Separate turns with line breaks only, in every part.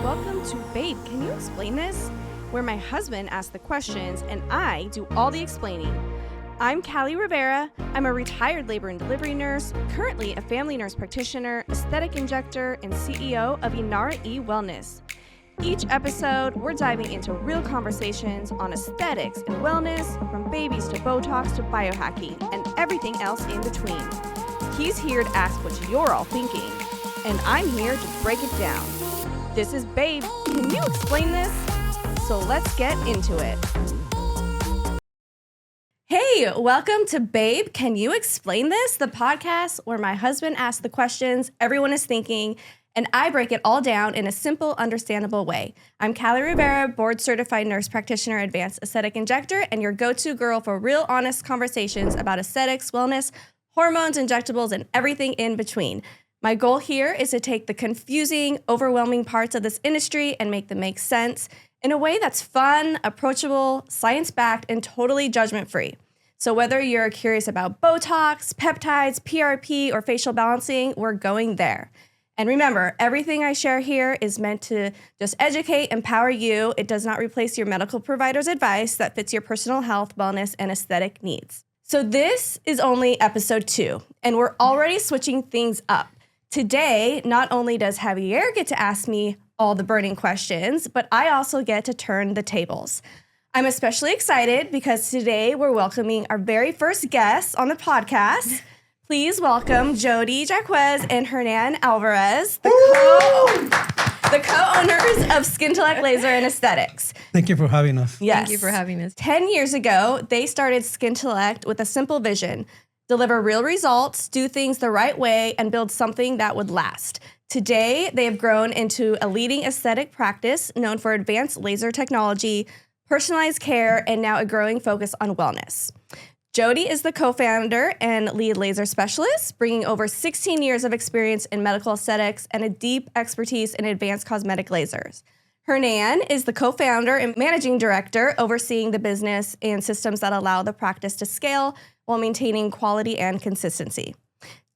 Welcome to Babe, Can You Explain This? Where my husband asks the questions and I do all the explaining. I'm Callie Rivera. I'm a retired labor and delivery nurse, currently a family nurse practitioner, aesthetic injector, and CEO of Inara E Wellness. Each episode, we're diving into real conversations on aesthetics and wellness, from babies to Botox to biohacking, and everything else in between. He's here to ask what you're all thinking, and I'm here to break it down. This is Babe, Can You Explain This? So let's get into it. Hey, welcome to Babe, Can You Explain This? The podcast where my husband asks the questions everyone is thinking, and I break it all down in a simple, understandable way. I'm Callie Rivera, board-certified nurse practitioner, advanced aesthetic injector, and your go-to girl for real, honest conversations about aesthetics, wellness, hormones, injectables, and everything in between. My goal here is to take the confusing, overwhelming parts of this industry and make them make sense in a way that's fun, approachable, science-backed, and totally judgment-free. So whether you're curious about Botox, peptides, PRP, or facial balancing, we're going there. And remember, everything I share here is meant to just educate, empower you. It does not replace your medical provider's advice that fits your personal health, wellness, and aesthetic needs. So this is only episode 2, and we're already switching things up. Today, not only does Javier get to ask me all the burning questions, but I also get to turn the tables. I'm especially excited because today we're welcoming our very first guests on the podcast. Please welcome Yody Jaquez and Hernan Alvarez, the co-owners of Skintellect Laser and Aesthetics.
Thank you for having us.
Yes.
Thank you for having us.
10 years ago, they started Skintellect with a simple vision: deliver real results, do things the right way, and build something that would last. Today, they have grown into a leading aesthetic practice known for advanced laser technology, personalized care, and now a growing focus on wellness. Yody is the co-founder and lead laser specialist, bringing over 16 years of experience in medical aesthetics and a deep expertise in advanced cosmetic lasers. Hernan is the co-founder and managing director, overseeing the business and systems that allow the practice to scale while maintaining quality and consistency.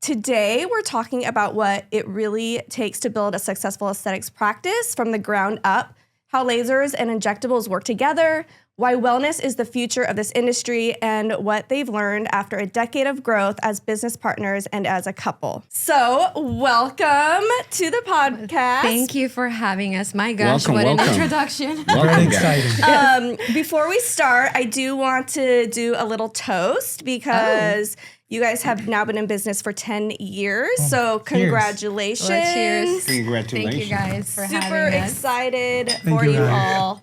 Today, we're talking about what it really takes to build a successful aesthetics practice from the ground up, how lasers and injectables work together, why wellness is the future of this industry, and what they've learned after a decade of growth as business partners and as a couple. So, welcome to the podcast.
Thank you for having us. My gosh,
Welcome.
an introduction.
Very exciting.
Before we start, I do want to do a little toast because you guys have now been in business for 10 years. So congratulations.
Well, cheers.
Congratulations.
Thank you guys for
Super
having us.
excited
Thank
for
you,
you
Ryan.
all.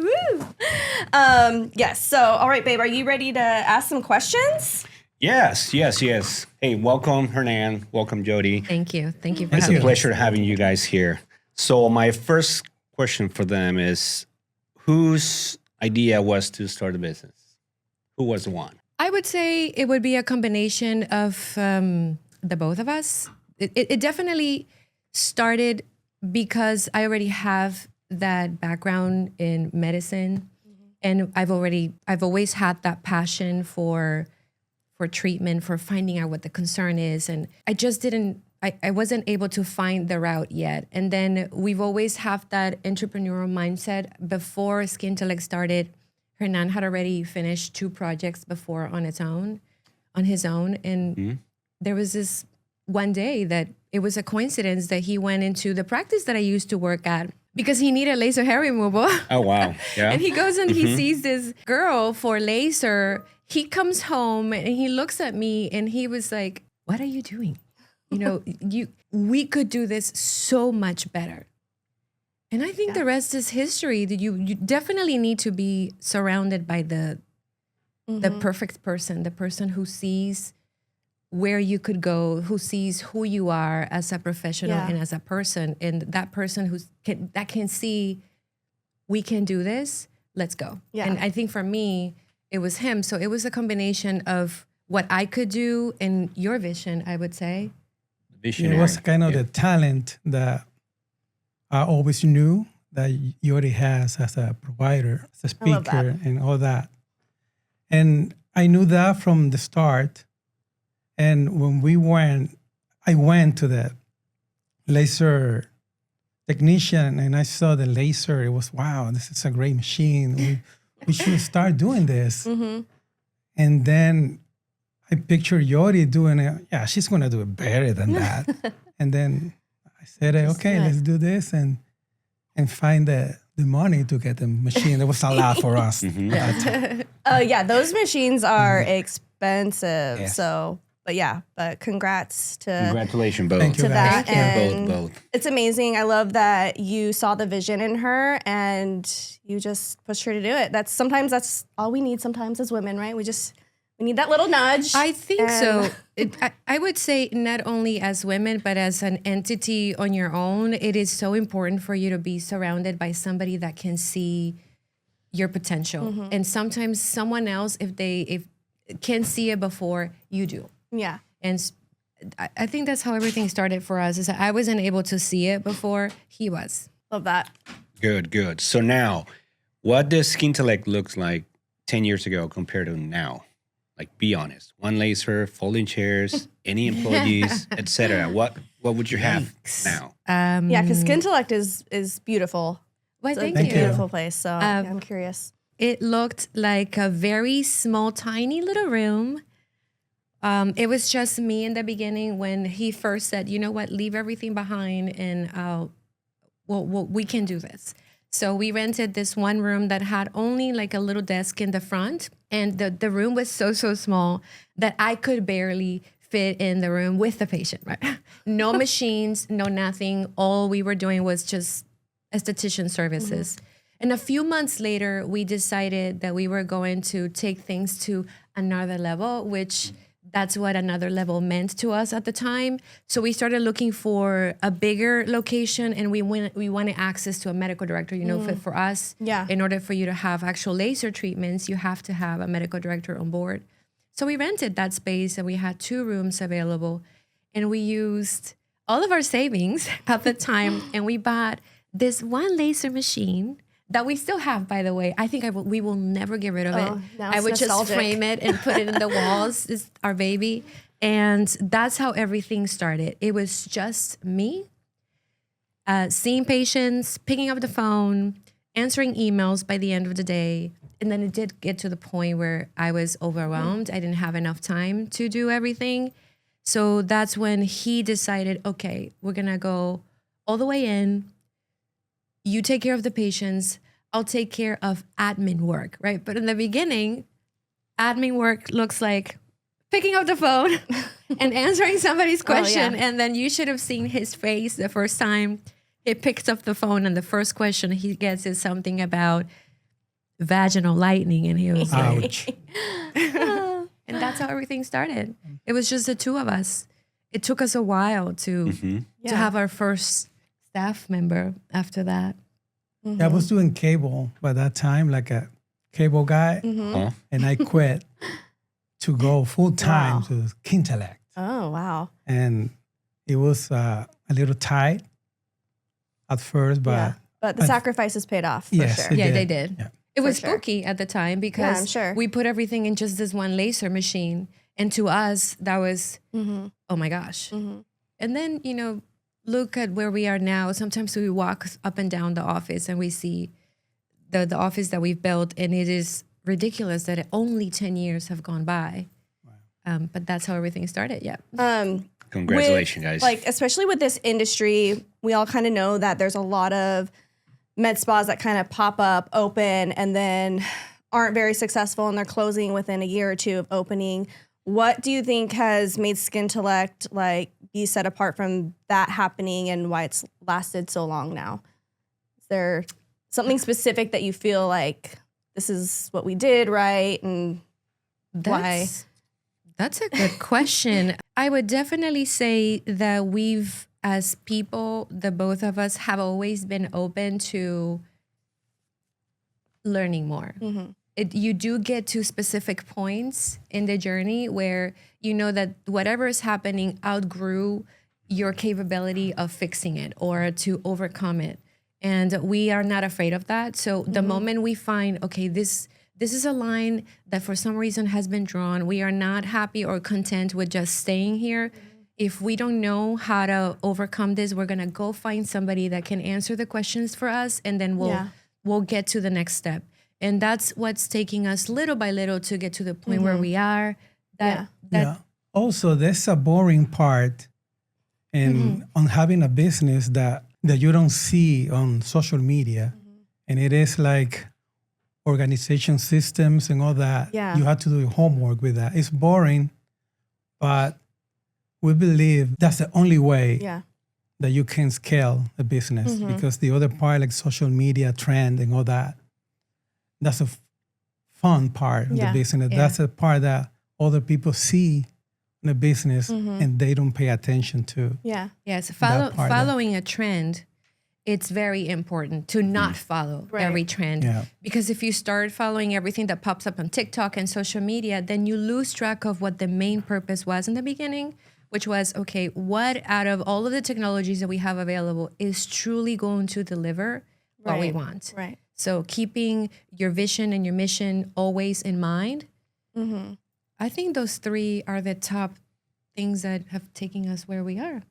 Woo. Yes. So, all right, babe, are you ready to ask some questions?
Yes. Hey, welcome, Hernan. Welcome, Yody.
Thank you. Thank you for
It's
having
a
us.
pleasure having you guys here. So my first question for them is, whose idea was to start a business? Who was the one?
I would say it would be a combination of the both of us. It definitely started because I already have that background in medicine, and I've always had that passion for treatment, for finding out what the concern is, and I wasn't able to find the route yet. And then we've always had that entrepreneurial mindset. Before Skintellect started, Hernan had already finished 2 projects before on his own. And there was this one day that it was a coincidence that he went into the practice that I used to work at because he needed laser hair removal.
Oh, wow. Yeah.
And he goes and he sees this girl for laser. He comes home and he looks at me and he was like, "What are you doing? You know, we could do this so much better." And I think the rest is history. That you definitely need to be surrounded by the perfect person, the person who sees where you could go, who sees who you are as a professional and as a person, and that person that can see we can do this. Let's go. Yeah. And I think for me, it was him. So it was a combination of what I could do and your vision, I would say.
It was kind of the talent that I always knew that Yody has as a provider, as a speaker, and all that. And I knew that from the start. And when I went to the laser technician and I saw the laser, it was, wow, this is a great machine. We should start doing this. And then I pictured Yody doing it. Yeah, she's going to do it better than that. And then I said, okay, let's do this and find the money to get the machine. That was a lot for us.
Yeah, those machines are expensive.
Yes.
So, but
Congratulations, both.
Thank you,
to that.
guys.
And
Both.
it's amazing. I love that you saw the vision in her and you just pushed her to do it. That's all we need sometimes as women, right? We need that little nudge.
I think so. I would say not only as women, but as an entity on your own, it is so important for you to be surrounded by somebody that can see your potential. And sometimes someone else, if can see it before you do.
Yeah.
And I think that's how everything started for us. Is that I wasn't able to see it before he was.
Love that.
Good. So now, what does Skintellect looks like 10 years ago compared to now? Like, be honest. One laser, folding chairs, any employees, etc. What would you have now?
Yeah, because Skintellect is beautiful.
Well,
It's
thank
a
you.
beautiful place. So I'm curious.
It looked like a very small, tiny little room. It was just me in the beginning when he first said, you know what, leave everything behind and we can do this. So we rented this one room that had only like a little desk in the front. And the room was so small that I could barely fit in the room with the patient, right? No machines, no nothing. All we were doing was just esthetician services. And a few months later, we decided that we were going to take things to another level, which that's what another level meant to us at the time. So we started looking for a bigger location, and we wanted access to a medical director. You know, for us, in order for you to have actual laser treatments, you have to have a medical director on board. So we rented that space, and we had 2 rooms available, and we used all of our savings at the time, and we bought this one laser machine that we still have, by the way. I think we will never get rid of it.
Now
I
it's
would
nostalgic.
just frame it and put it in the walls. It's our baby. And that's how everything started. It was just me seeing patients, picking up the phone, answering emails by the end of the day. And then it did get to the point where I was overwhelmed. I didn't have enough time to do everything. So that's when he decided, okay, we're going to go all the way in. You take care of the patients, I'll take care of admin work, right? But in the beginning, admin work looks like picking up the phone and answering somebody's question. And then you should have seen his face the first time he picks up the phone and the first question he gets is something about vaginal lightning. And he was
Ouch.
and that's how everything started. It was just the 2 of us. It took us a while to have our first staff member after that.
Yeah, I was doing cable by that time, like a cable guy, and I quit to go full time to Skintellect.
Oh, wow.
And it was a little tight at first, but
But the sacrifices paid off, for
yes,
sure.
it
Yeah,
did.
they did.
Yeah.
It was
sure.
spooky at the time because
I'm sure.
we put everything in just this one laser machine. And to us, that was, oh my gosh. And then, you know, look at where we are now. Sometimes we walk up and down the office and we see the office that we've built, and it is ridiculous that only 10 years have gone by. Wow. But that's how everything started. Yeah.
Congratulations, guys.
Like, especially with this industry, we all kind of know that there's a lot of med spas that kind of pop up, open, and then aren't very successful, and they're closing within a year or 2 of opening. What do you think has made Skintellect like be set apart from that happening, and why it's lasted so long now? Is there something specific that you feel like this is what we did right, and why?
That's a good question. I would definitely say that we've, as people, the both of us have always been open to learning more. You do get to specific points in the journey where you know that whatever is happening outgrew your capability of fixing it or to overcome it. And we are not afraid of that. So the moment we find, okay, this is a line that for some reason has been drawn, we are not happy or content with just staying here. If we don't know how to overcome this, we're gonna go find somebody that can answer the questions for us, and then we'll get to the next step. And that's what's taking us little by little to get to the point where we are.
Also, there's a boring part in on having a business that you don't see on social media, and it is like organization systems and all that. You have to do your homework with that. It's boring, but we believe that's the only way that you can scale a business, because the other part, like social media trend and all that, that's a fun part of the business. That's a part that other people see in the business and they don't pay attention to.
Yes, following a trend, it's very important to not follow every trend. Because if you start following everything that pops up on TikTok and social media, then you lose track of what the main purpose was in the beginning, which was, okay, what out of all of the technologies that we have available is truly going to deliver what we want? So keeping your vision and your mission always in mind. I think those three are the top things that have taken us where we are.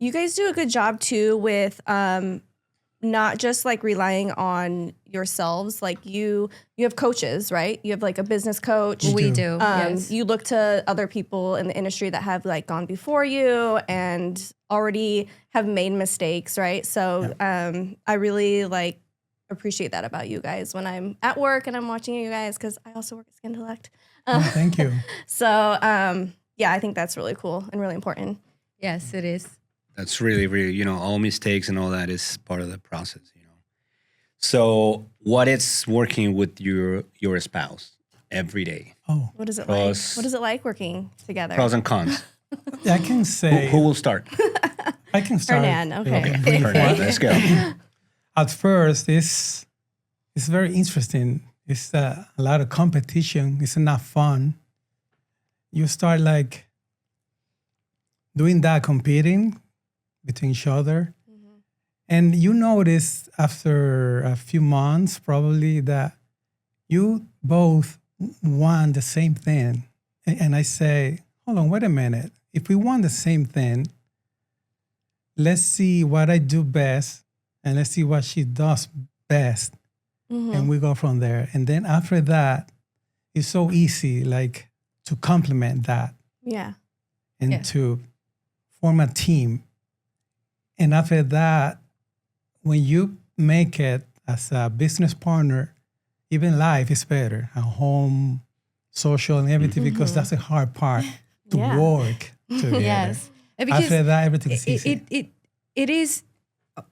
You guys do a good job too with not just like relying on yourselves. Like you have coaches, right? You have like a business coach.
We do. Yes.
You look to other people in the industry that have like gone before you and already have made mistakes, right? So I really like appreciate that about you guys when I'm at work and I'm watching you guys, because I also work at Skintellect.
Thank you.
So I think that's really cool and really important.
Yes, it is.
That's really, really, all mistakes and all that is part of the process, So what is working with your spouse every day?
Oh,
what is it like? What is it like working together?
Pros and cons.
I can say.
Who will start?
I can start.
Hernan, okay.
Hernan, let's go.
At first, it's very interesting. It's a lot of competition. It's not fun. You start like doing that, competing between each other. And you notice after a few months probably that you both want the same thing. And I say, hold on, wait a minute. If we want the same thing, let's see what I do best and let's see what she does best. And we go from there. And then after that, it's so easy like to complement that. And to form a team. And after that, when you make it as a business partner, even life is better. At home, social, and everything, because that's the hard part to work together. After that, everything is easy.
It is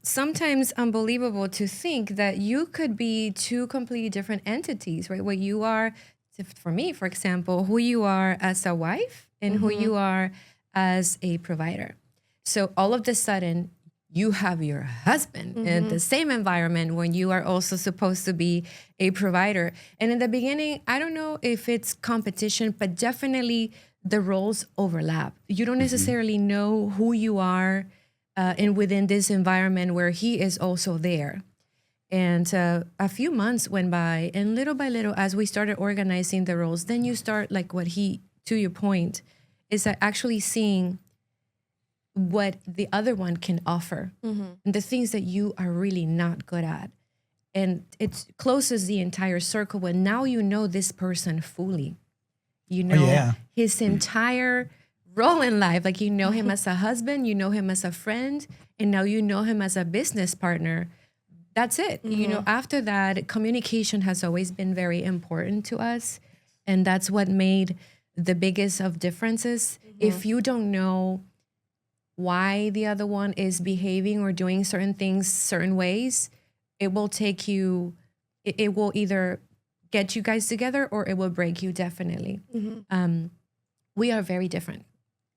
sometimes unbelievable to think that you could be two completely different entities, right? What you are, for me, for example, who you are as a wife and who you are as a provider. So all of a sudden, you have your husband in the same environment when you are also supposed to be a provider. And in the beginning, I don't know if it's competition, but definitely the roles overlap. You don't necessarily know who you are and within this environment where he is also there. And a few months went by, and little by little, as we started organizing the roles, then you start, like what he, to your point, is that actually seeing what the other one can offer and the things that you are really not good at. And it closes the entire circle when now you know this person fully. You know his entire role in life. Like you know him as a husband, you know him as a friend, and now you know him as a business partner. That's it. You know, after that, communication has always been very important to us. And that's what made the biggest of differences. If you don't know why the other one is behaving or doing certain things certain ways, it will take you, it will either get you guys together or it will break you, definitely. We are very different.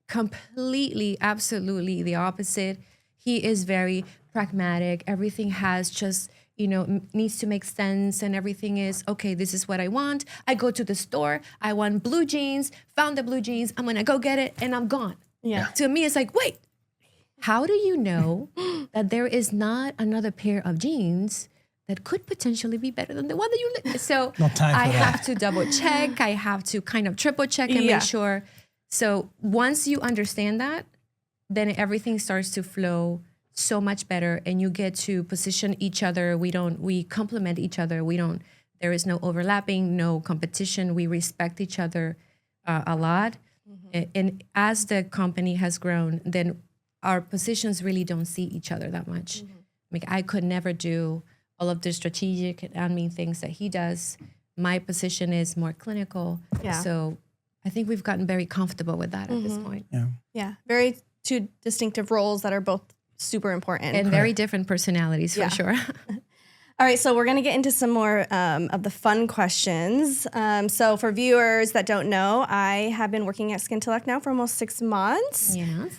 Completely, absolutely the opposite. He is very pragmatic. Everything has just, you know, needs to make sense, and everything is, okay, this is what I want. I go to the store, I want blue jeans, found the blue jeans, I'm gonna go get it, and I'm gone. To me, it's like, wait, how do you know that there is not another pair of jeans that could potentially be better than the one that you So
No time for
I
that.
have to double check. I have to kind of triple check and make sure So once you understand that, then everything starts to flow so much better, and you get to position each other. We complement each other. There is no overlapping, no competition. We respect each other a lot. And as the company has grown, then our positions really don't see each other that much. Like I could never do all of the strategic and admin things that he does. My position is more clinical.
Yeah.
So I think we've gotten very comfortable with that at this point.
Yeah. Very two distinctive roles that are both super important.
And very different personalities for sure.
All right, so we're going to get into some more of the fun questions. So for viewers that don't know, I have been working at Skintellect now for almost 6 months.
Yes.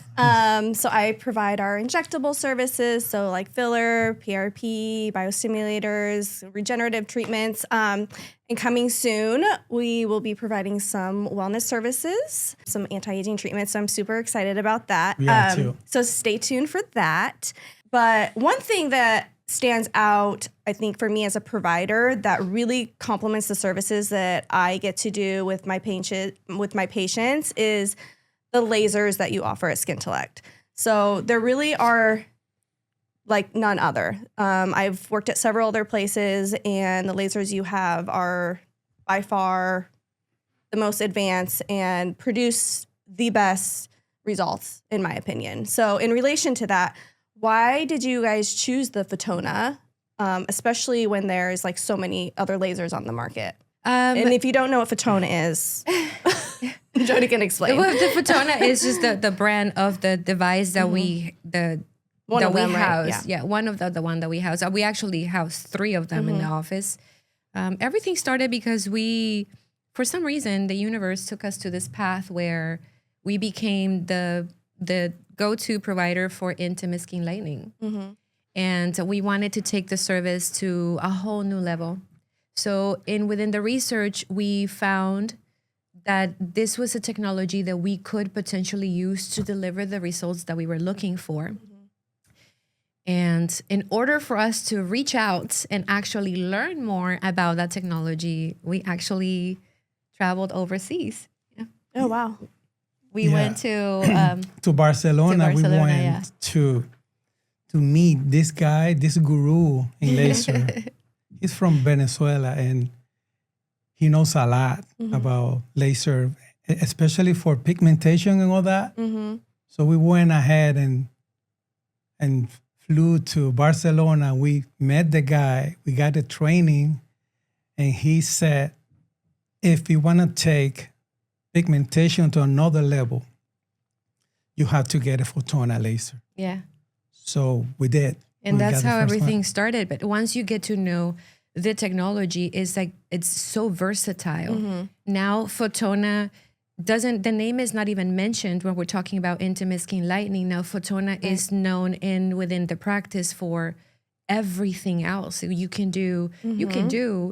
So I provide our injectable services, so like filler, PRP, biostimulators, regenerative treatments. And coming soon, we will be providing some wellness services, some anti-aging treatments. So I'm super excited about that.
Yeah, too.
So stay tuned for that. But one thing that stands out, I think, for me as a provider that really complements the services that I get to do with my patients is the lasers that you offer at Skintellect. So there really are like none other. I've worked at several other places, and the lasers you have are by far the most advanced and produce the best results, in my opinion. So in relation to that, why did you guys choose the Fotona, especially when there's like so many other lasers on the market? And if you don't know what Fotona is, Jody can explain.
Well, the Fotona is just the brand of the device that we house.
Right?
Yeah, one of the one that we house. We actually house 3 of them in the office. Everything started because for some reason, the universe took us to this path where we became the go-to provider for intimate skin lightening. And we wanted to take the service to a whole new level. So within the research, we found that this was a technology that we could potentially use to deliver the results that we were looking for. And in order for us to reach out and actually learn more about that technology, we actually traveled overseas.
Oh, wow.
We went to
Barcelona. We
Barcelona,
went to meet this guy, this guru in laser. He's from Venezuela, and he knows a lot about laser, especially for pigmentation and all that. So we went ahead and flew to Barcelona. We met the guy. We got the training, and he said, if you want to take pigmentation to another level, you have to get a Fotona laser.
Yeah.
So we did.
And that's how everything started. But once you get to know the technology, it's so versatile. Now Fotona the name is not even mentioned when we're talking about intimate skin lightening. Now Fotona is known within the practice for everything else. So you can do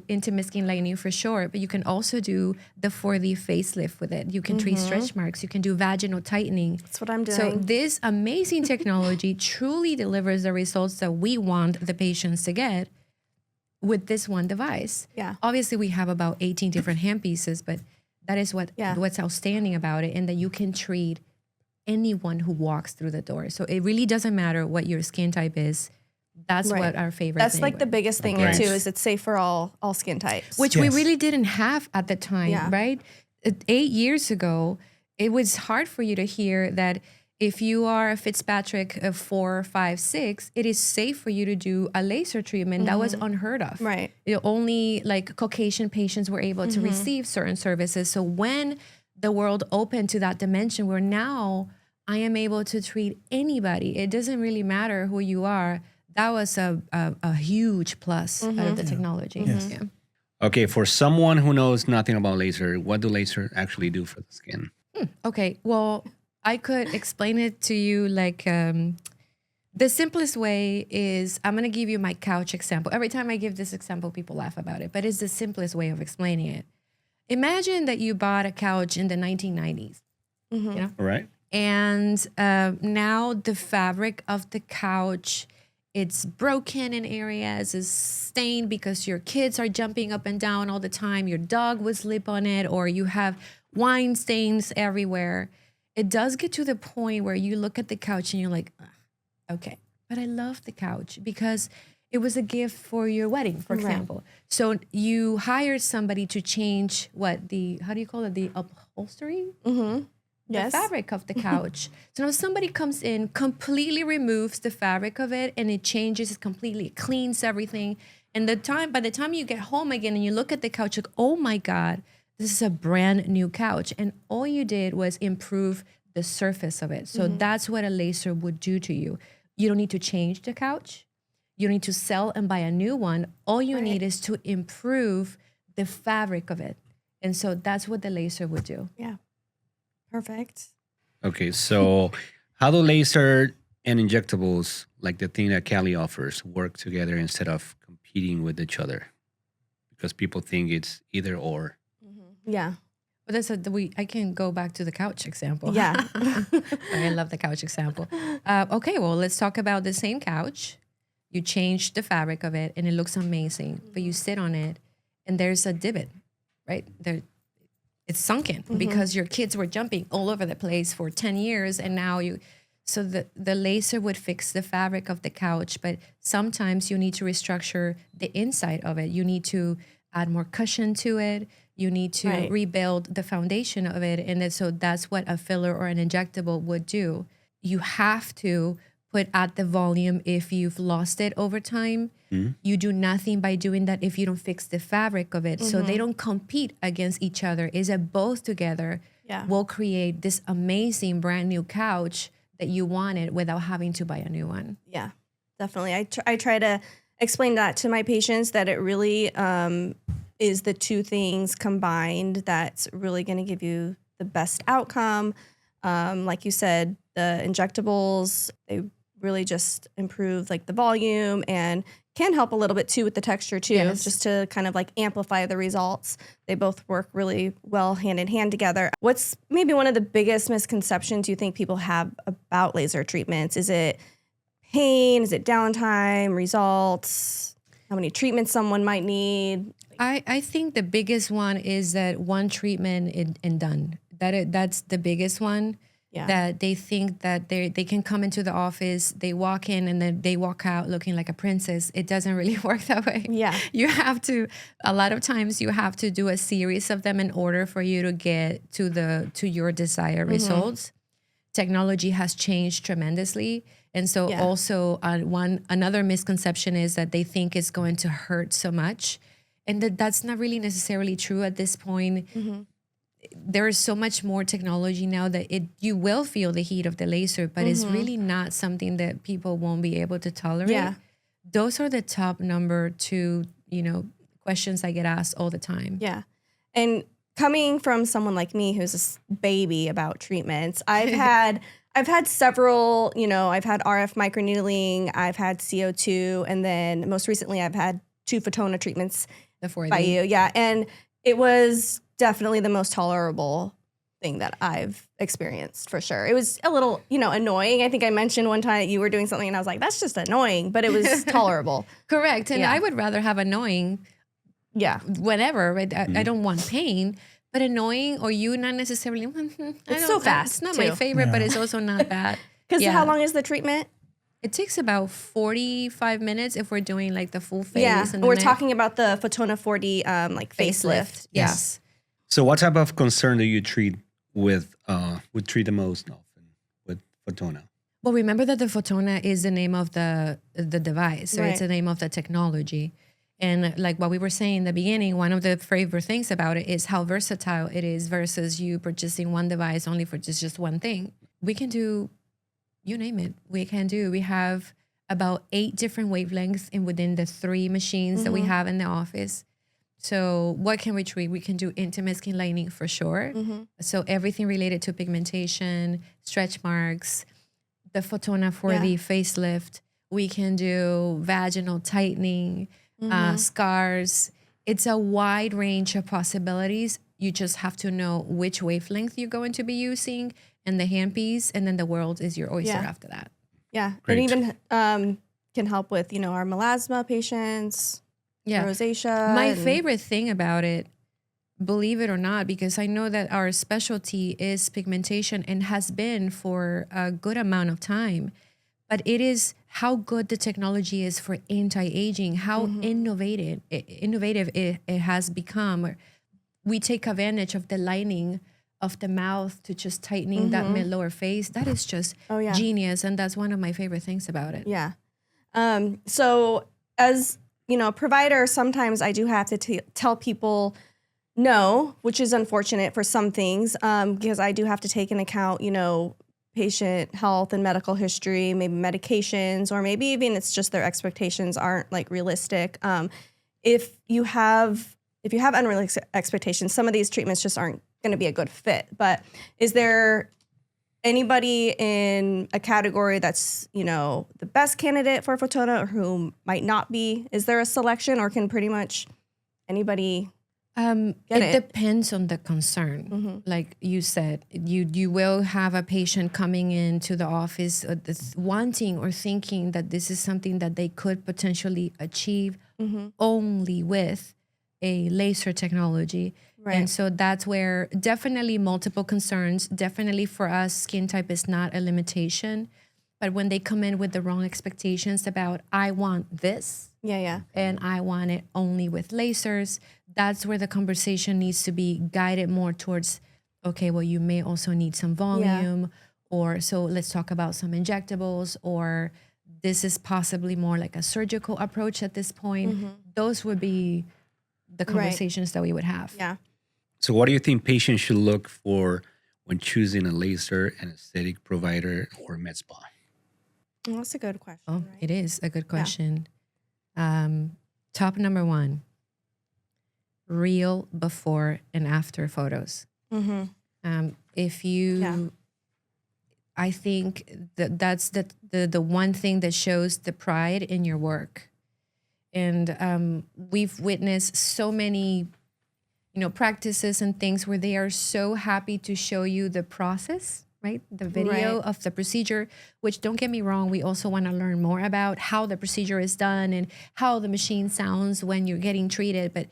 intimate skin lightening for sure, but you can also do the 4D facelift with it. You can treat stretch marks. You can do vaginal tightening.
That's what I'm doing.
So this amazing technology truly delivers the results that we want the patients to get with this one device.
Yeah.
Obviously, we have about 18 different hand pieces, but that is what's outstanding about it, and that you can treat anyone who walks through the door. So it really doesn't matter what your skin type is. That's what our favorite
That's
thing
like the
was.
biggest thing too, is it's safe for all skin types.
Which we really didn't have at the time, right? 8 years ago, it was hard for you to hear that if you are a Fitzpatrick of 4, 5, 6, it is safe for you to do a laser treatment. That was unheard of.
Right.
Only like Caucasian patients were able to receive certain services. So when the world opened to that dimension where now I am able to treat anybody, it doesn't really matter who you are. That was a huge plus out of the technology.
Yes.
Yeah.
Okay, for someone who knows nothing about laser, what do laser actually do for the skin?
Okay, well, I could explain it to you like the simplest way is, I'm going to give you my couch example. Every time I give this example, people laugh about it, but it's the simplest way of explaining it. Imagine that you bought a couch in the 1990s, you know?
All right.
And now the fabric of the couch it's broken in areas, it's stained because your kids are jumping up and down all the time, your dog would slip on it, or you have wine stains everywhere. It does get to the point where you look at the couch and you're like, "Ugh, okay, but I love the couch because it was a gift for your wedding, for example." So you hired somebody to change how do you call it? The upholstery? The fabric of the couch. So now somebody comes in, completely removes the fabric of it, and it changes it completely, it cleans everything. And by the time you get home again and you look at the couch, like, oh my God, this is a brand new couch. And all you did was improve the surface of it. So that's what a laser would do to you. You don't need to change the couch. You don't need to sell and buy a new one. All you need is to improve the fabric of it. And so that's what the laser would do.
Yeah. Perfect.
Okay, so how do laser and injectables, like the thing that Callie offers, work together instead of competing with each other? Because people think it's either or.
Yeah.
But I can go back to the couch example.
Yeah.
I love the couch example. Okay, well, let's talk about the same couch. You change the fabric of it and it looks amazing, but you sit on it and there's a divot, right? It's sunken because your kids were jumping all over the place for 10 years. And now so the laser would fix the fabric of the couch, but sometimes you need to restructure the inside of it. You need to add more cushion to it. You need to rebuild the foundation of it. And so that's what a filler or an injectable would do. You have to put at the volume if you've lost it over time. You do nothing by doing that if you don't fix the fabric of it. So they don't compete against each other. Is that both together will create this amazing brand new couch that you wanted without having to buy a new one.
Yeah, definitely. I try to explain that to my patients, that it really is the two things combined that's really going to give you the best outcome. Like you said, the injectables, they really just improve like the volume and can help a little bit too with the texture too, just to kind of like amplify the results. They both work really well hand in hand together. What's maybe one of the biggest misconceptions you think people have about laser treatments? Is it pain? Is it downtime, results, how many treatments someone might need?
I think the biggest one is that one treatment and done. That's the biggest one. Yeah. That they think that they can come into the office, they walk in and then they walk out looking like a princess. It doesn't really work that way.
Yeah.
A lot of times you have to do a series of them in order for you to get to your desired results. Technology has changed tremendously. And so also another misconception is that they think it's going to hurt so much. And that's not really necessarily true at this point. There is so much more technology now that you will feel the heat of the laser, but it's really not something that people won't be able to tolerate. Yeah. Those are the top number 2, questions I get asked all the time.
Yeah. And coming from someone like me who's a baby about treatments, I've had several, I've had RF microneedling, I've had CO2, and then most recently I've had 2 Fotona treatments by you. Yeah. And it was definitely the most tolerable thing that I've experienced, for sure. It was a little, annoying. I think I mentioned one time that you were doing something and I was like, that's just annoying, but it was tolerable.
Correct. And I would rather have annoying whenever, right? I don't want pain, but annoying, or you not necessarily,
it's so fast.
It's not my favorite, but it's also not bad.
Because how long is the treatment?
It takes about 45 minutes if we're doing like the full face.
Yeah, and we're talking about the Fotona 4D facelift.
Yes.
So what type of concern do you treat would treat the most often with Fotona?
Well, remember that the Fotona is the name of the device, right? It's the name of the technology. And like what we were saying in the beginning, one of the favorite things about it is how versatile it is versus you purchasing one device only for just one thing. We can do, you name it, we have about 8 different wavelengths within the 3 machines that we have in the office. So what can we treat? We can do intimate skin lightening for sure. So everything related to pigmentation, stretch marks, the Fotona 4D facelift. We can do vaginal tightening, scars. It's a wide range of possibilities. You just have to know which wavelength you're going to be using and the handpiece, and then the world is your oyster after that.
Yeah.
Great.
And even can help with, our melasma patients, rosacea.
My favorite thing about it, believe it or not, because I know that our specialty is pigmentation and has been for a good amount of time, but it is how good the technology is for anti-aging, how innovative it has become. We take advantage of the lining of the mouth to just tightening that mid-lower face. That is just genius, and that's one of my favorite things about it.
Yeah. So as, a provider, sometimes I do have to tell people no, which is unfortunate for some things, because I do have to take into account, patient health and medical history, maybe medications, or maybe even it's just their expectations aren't like realistic. If you have unrealistic expectations, some of these treatments just aren't going to be a good fit. But is there anybody in a category that's, the best candidate for Fotona or who might not be? Is there a selection, or can pretty much anybody
it depends on the concern. Like you said, you will have a patient coming into the office wanting or thinking that this is something that they could potentially achieve only with a laser technology. Right. And so that's where definitely multiple concerns. Definitely for us, skin type is not a limitation. But when they come in with the wrong expectations about, I want this, and I want it only with lasers, that's where the conversation needs to be guided more towards, okay, well, you may also need some volume, or so let's talk about some injectables, or this is possibly more like a surgical approach at this point. Those would be the conversations that we would have.
Yeah.
So what do you think patients should look for when choosing a laser, an aesthetic provider, or med spa?
Well, that's a good question.
Oh, right? It is a good question. Top number one, real before and after photos. If you, I think that's the one thing that shows the pride in your work. And we've witnessed so many, practices and things where they are so happy to show you the process, right? The video of the procedure, which, don't get me wrong, we also want to learn more about how the procedure is done and how the machine sounds when you're getting treated. But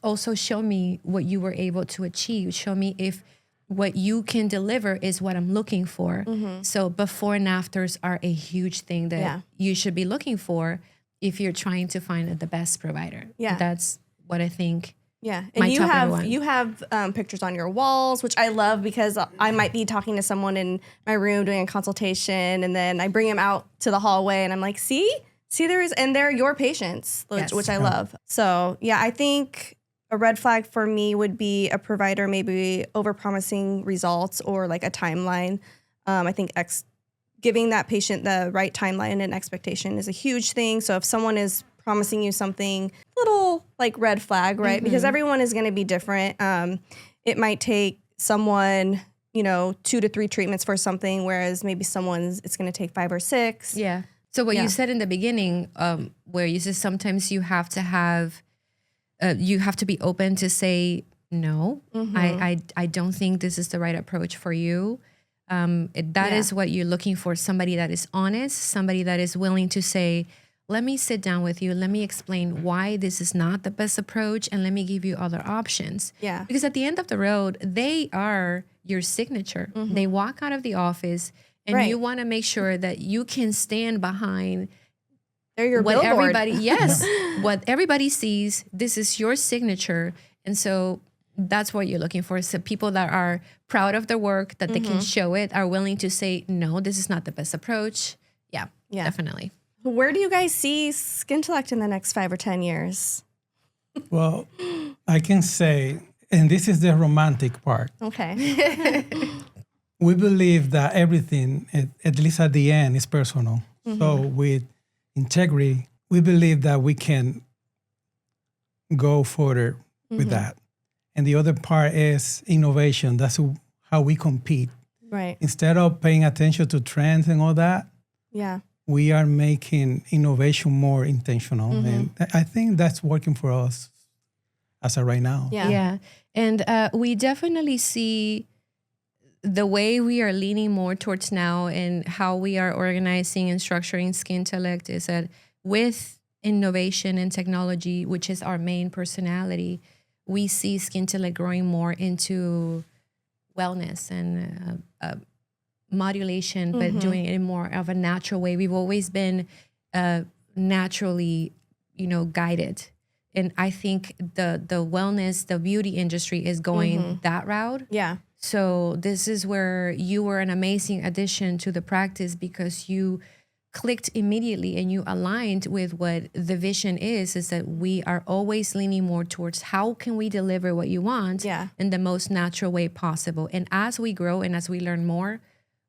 also show me what you were able to achieve. Show me if what you can deliver is what I'm looking for. So before and afters are a huge thing that you should be looking for if you're trying to find the best provider. That's what I think.
Yeah, and you have pictures on your walls, which I love, because I might be talking to someone in my room doing a consultation, and then I bring them out to the hallway, and I'm like, see, they're your patients, which I love. So yeah, I think a red flag for me would be a provider maybe overpromising results or like a timeline. I think giving that patient the right timeline and expectation is a huge thing. So if someone is promising you something, little like red flag, right? Because everyone is going to be different. It might take someone, 2 to 3 treatments for something, whereas maybe it's going to take 5 or 6.
Yeah. So what you said in the beginning, where you said sometimes you have to be open to say, no, I don't think this is the right approach for you. That is what you're looking for. Somebody that is honest, somebody that is willing to say, let me sit down with you. Let me explain why this is not the best approach, and let me give you other options. Yeah. Because at the end of the road, they are your signature. They walk out of the office, and you want to make sure that you can stand behind.
They're your
what
billboard.
What everybody sees. This is your signature, and so that's what you're looking for. So people that are proud of their work, that they can show it, are willing to say, no, this is not the best approach. Yeah, definitely.
Where do you guys see Skintellect in the next 5 or 10 years?
Well, I can say, and this is the romantic part.
Okay.
We believe that everything, at least at the end, is personal. So with integrity, we believe that we can go further with that. And the other part is innovation. That's how we compete.
Right.
Instead of paying attention to trends and all that, we are making innovation more intentional. And I think that's working for us as of right now.
Yeah. And we definitely see the way we are leaning more towards now and how we are organizing and structuring Skintellect is that with innovation and technology, which is our main personality, we see Skintellect growing more into wellness and modulation, but doing it in more of a natural way. We've always been naturally, guided. And I think the wellness, the beauty industry is going that route.
Yeah.
So this is where you were an amazing addition to the practice because you clicked immediately and you aligned with what the vision is that we are always leaning more towards how can we deliver what you want in the most natural way possible. And as we grow and as we learn more,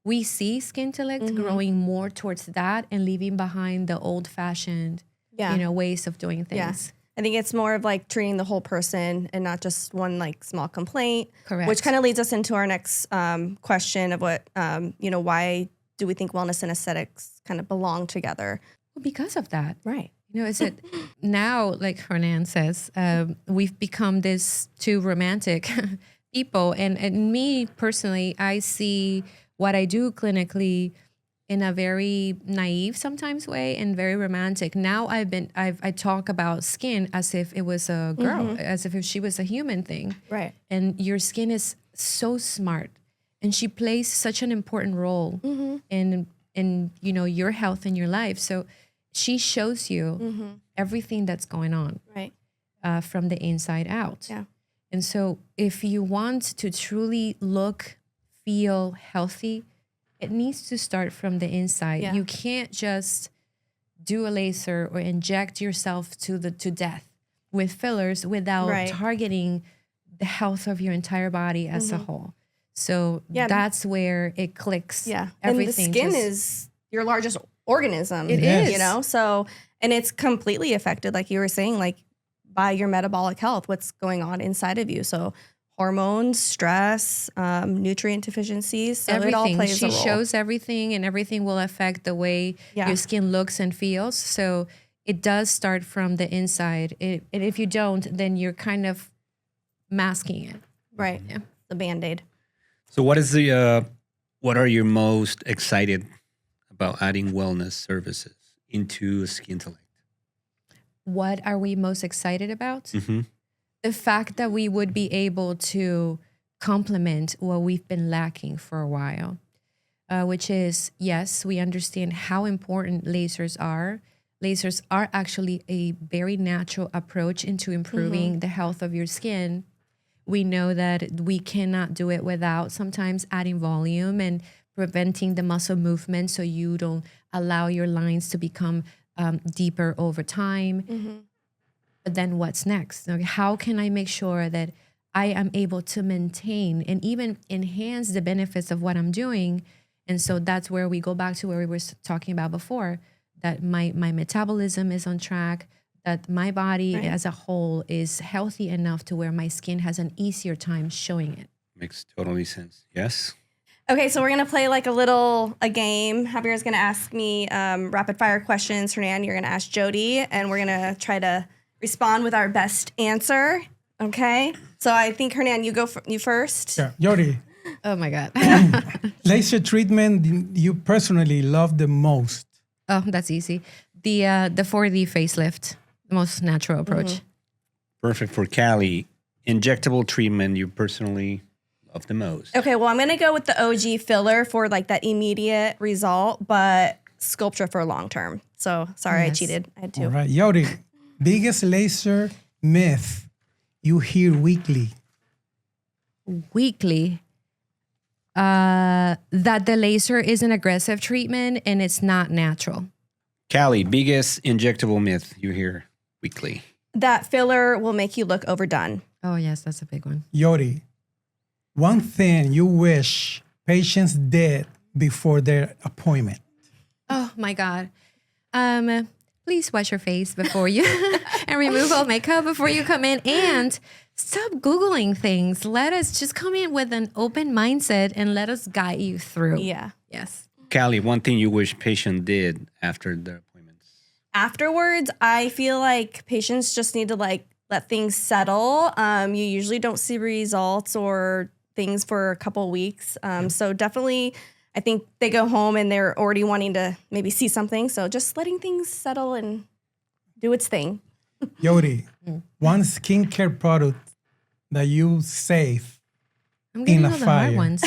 we see Skintellect growing more towards that and leaving behind the old-fashioned, ways of doing things.
Yeah. I think it's more of like treating the whole person and not just one like small complaint.
Correct.
Which kind of leads us into our next question of what, why do we think wellness and aesthetics kind of belong together?
Well, because of that.
Right.
Is it now, like Hernan says, we've become this two romantic people. And me personally, I see what I do clinically in a very naive sometimes way and very romantic. Now I talk about skin as if it was a girl, as if she was a human thing.
Right.
And your skin is so smart and she plays such an important role in your health and your life. So she shows you everything that's going on
right
from the inside out.
Yeah.
And so if you want to truly look, feel healthy, it needs to start from the inside.
Yeah.
You can't just do a laser or inject yourself to death with fillers without targeting the health of your entire body as a whole. So that's where it clicks.
Yeah.
Everything.
And the skin is your largest organism.
It is.
So, and it's completely affected, like you were saying, like by your metabolic health, what's going on inside of you. So hormones, stress, nutrient deficiencies. So
everything.
It all plays a role.
She shows everything and everything will affect the way your skin looks and feels. So it does start from the inside. And if you don't, then you're kind of masking it.
Right.
Yeah.
The Band-Aid.
So what are you most excited about adding wellness services into Skintellect?
What are we most excited about?
Mm-hmm.
The fact that we would be able to complement what we've been lacking for a while, which is, yes, we understand how important lasers are. Lasers are actually a very natural approach into improving the health of your skin. We know that we cannot do it without sometimes adding volume and preventing the muscle movement so you don't allow your lines to become deeper over time. But then what's next? Okay, how can I make sure that I am able to maintain and even enhance the benefits of what I'm doing? And so that's where we go back to where we were talking about before, that my metabolism is on track, that my body as a whole is healthy enough to where my skin has an easier time showing it.
Makes totally sense. Yes.
Okay, so we're gonna play like a game. Javier's gonna ask me rapid fire questions. Hernan, you're gonna ask Yody, and we're gonna try to respond with our best answer. Okay, so I think Hernan, you first.
Yeah, Yody,
Oh my God.
laser treatment you personally love the most?
Oh, that's easy. The 4D facelift, the most natural approach.
Perfect for Cali. Injectable treatment you personally love the most.
Okay, well, I'm gonna go with the OG filler for like that immediate result, but sculpture for long term. So sorry, I cheated. I had to.
All right, Yodi, biggest laser myth you hear weekly?
Weekly. That the laser is an aggressive treatment and it's not natural.
Cali, biggest injectable myth you hear weekly.
That filler will make you look overdone.
Oh, yes, that's a big one.
Yodi, one thing you wish patients did before their appointment?
Oh my God. Please wash your face before you and remove all makeup before you come in, and stop Googling things. Let us just come in with an open mindset and let us guide you through.
Yeah.
Yes.
Cali, one thing you wish patient did after their appointments.
Afterwards, I feel like patients just need to like let things settle. You usually don't see results or things for a couple weeks. So definitely, I think they go home and they're already wanting to maybe see something. So just letting things settle and do its thing.
Yody, one skincare product that you save
I'm getting
in
all
a
the
fire.
hard ones.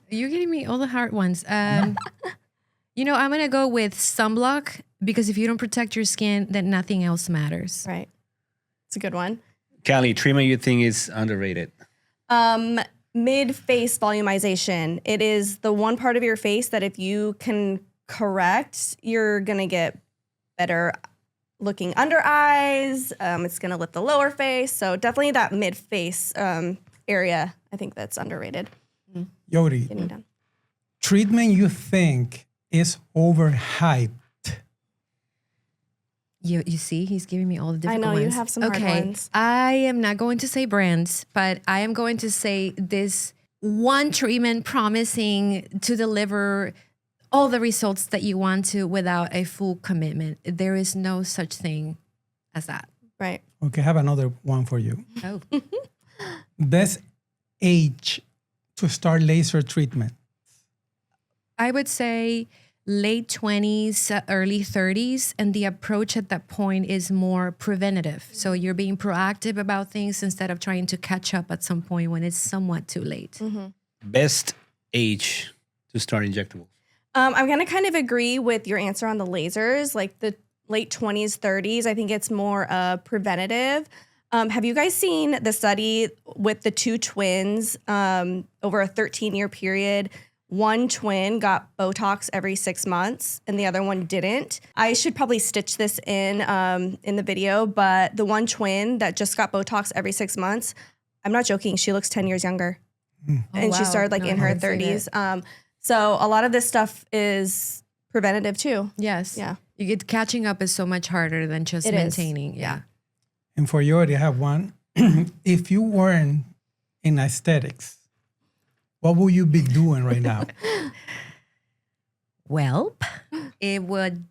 You're getting me all the hard ones. I'm going to go with sunblock because if you don't protect your skin, then nothing else matters.
Right. It's a good one.
Callie, treatment you think is underrated?
Mid-face volumization. It is the one part of your face that if you can correct, you're going to get better looking under eyes. It's going to lift the lower face. So definitely that mid-face area, I think that's underrated.
Yody,
Getting done.
treatment you think is overhyped.
You see, he's giving me all the different ones.
I know you have some hard ones.
I am not going to say brands, but I am going to say this one treatment promising to deliver all the results that you want to without a full commitment. There is no such thing as that.
Right.
Okay, I have another one for you.
Oh,
Best age to start laser treatment.
I would say late 20s, early 30s, and the approach at that point is more preventative. So you're being proactive about things instead of trying to catch up at some point when it's somewhat too late.
Best age to start injectables?
I'm going to kind of agree with your answer on the lasers, like the late 20s, 30s. I think it's more preventative. Have you guys seen the study with the two twins over a 13-year period? One twin got Botox every 6 months and the other one didn't. I should probably stitch this in the video, but the one twin that just got Botox every 6 months, I'm not joking, she looks 10 years younger. And she started like in her 30s. So a lot of this stuff is preventative too.
Yes.
Yeah.
You get catching up is so much harder than just
It is.
maintaining. Yeah.
And for Yody, I have one. If you weren't in aesthetics, what will you be doing right now?
Well, it would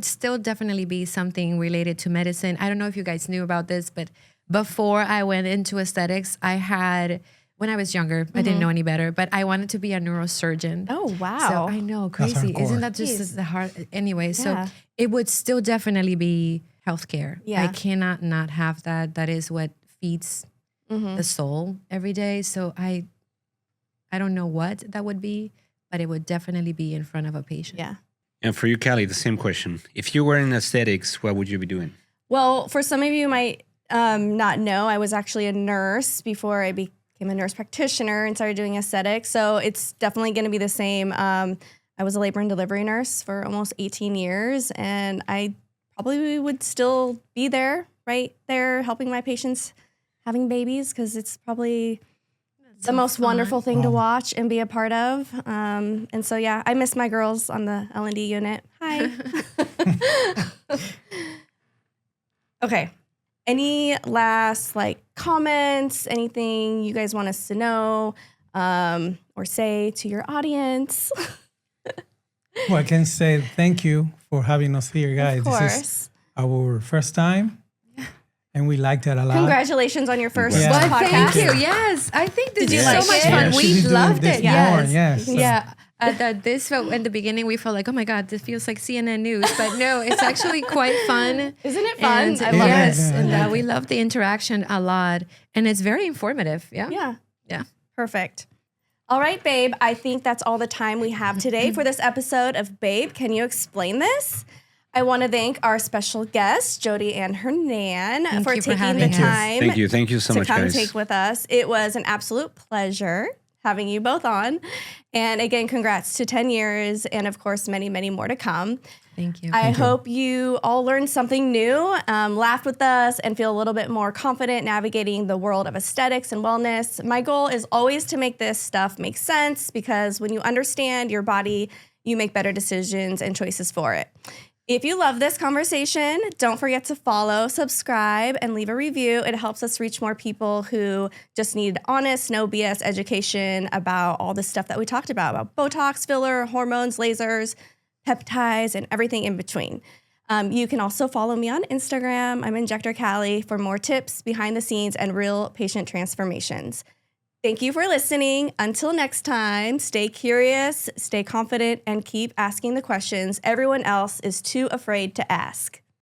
still definitely be something related to medicine. I don't know if you guys knew about this, but before I went into aesthetics, when I was younger, I didn't know any better, but I wanted to be a neurosurgeon.
Oh, wow.
So I know,
That's
crazy.
hardcore.
Isn't that just the hard? Anyway, so
Yeah.
it would still definitely be healthcare.
Yeah.
I cannot not have that. That is what feeds the soul every day. So I don't know what that would be, but it would definitely be in front of a patient.
Yeah.
And for you, Callie, the same question. If you were in aesthetics, what would you be doing?
Well, for some of you might not know, I was actually a nurse before I became a nurse practitioner and started doing aesthetics. So it's definitely going to be the same. I was a labor and delivery nurse for almost 18 years, and I probably would still be there, right there, helping my patients having babies, because it's probably the most wonderful thing to watch and be a part of. And so, yeah, I miss my girls on the L&D unit. Hi. Okay. Any last comments, anything you guys want us to know or say to your audience?
Well, I can say thank you for having us here, guys.
Of
This
course.
is our first time, and we liked it a lot.
Congratulations on your first
Yeah.
But
podcast.
thank you. Yes, I think this
Did you
is
like
so much
it?
fun.
Yeah,
We
should be doing
loved
this
it.
more,
Yes.
yes.
Yeah. In the beginning, we felt like, oh my God, this feels like CNN News. But no, it's actually quite fun.
Isn't it fun?
And
I love
yes,
it.
and
I like
we love the interaction a lot. And it's very informative. Yeah.
Yeah.
Yeah.
Perfect. All right, babe. I think that's all the time we have today for this episode of Babe, Can You Explain This? I want to thank our special guests, Yody and Hernan,
Thank
for
you for
taking
having
the
us.
time
Thank you so
to
much,
come
guys.
take with us. It was an absolute pleasure having you both on. And again, congrats to 10 years and, of course, many, many more to come.
Thank you.
I hope you all learned something new, laughed with us, and feel a little bit more confident navigating the world of aesthetics and wellness. My goal is always to make this stuff make sense, because when you understand your body, you make better decisions and choices for it. If you love this conversation, don't forget to follow, subscribe, and leave a review. It helps us reach more people who just need honest, no BS education about all the stuff that we talked about Botox, filler, hormones, lasers, peptides, and everything in between. You can also follow me on Instagram. I'm Injector Callie for more tips, behind the scenes, and real patient transformations. Thank you for listening. Until next time, stay curious, stay confident, and keep asking the questions everyone else is too afraid to ask.